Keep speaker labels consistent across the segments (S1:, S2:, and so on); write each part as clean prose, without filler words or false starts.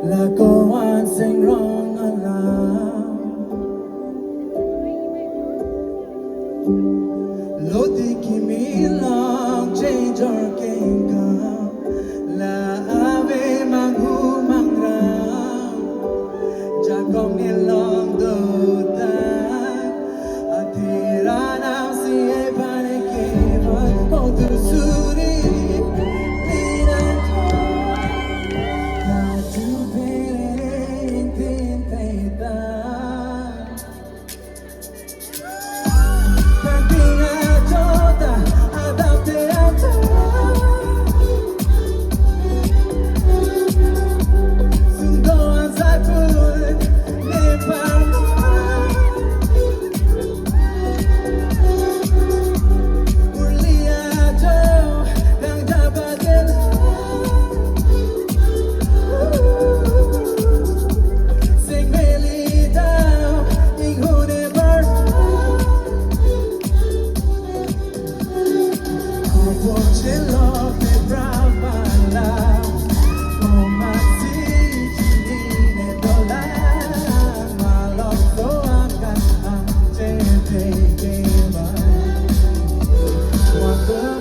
S1: là có anh xanh rong ở làng lối đi kimi long change our game là ave mang hu mang ram cha con nghe lòng đầu ta atira nam si e pane che va o tu suri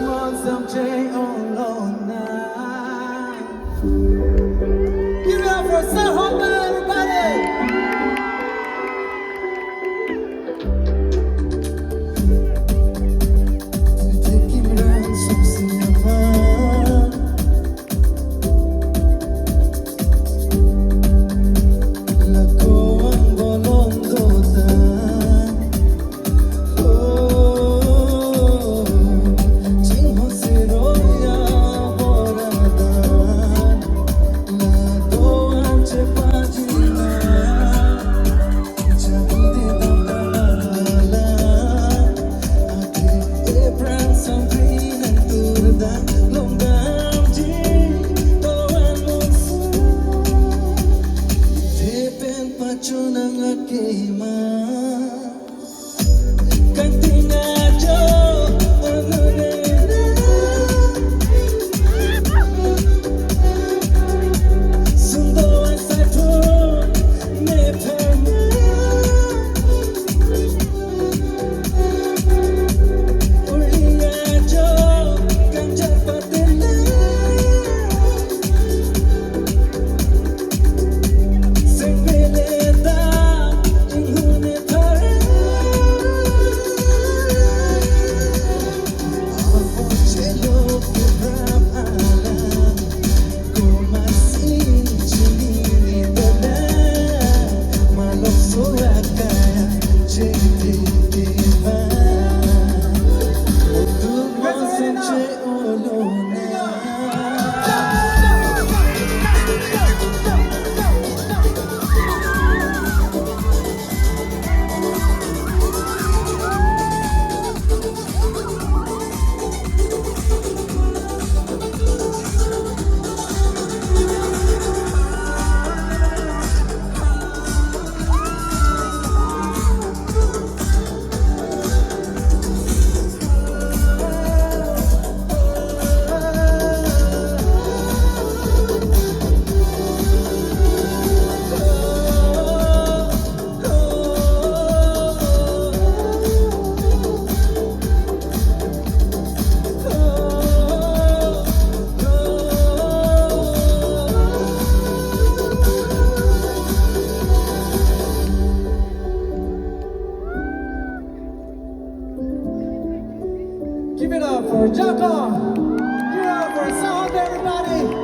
S1: Monsam give it up for Sarhon, everybody! Give it up for Jaka. Give it up for Sarhon, everybody.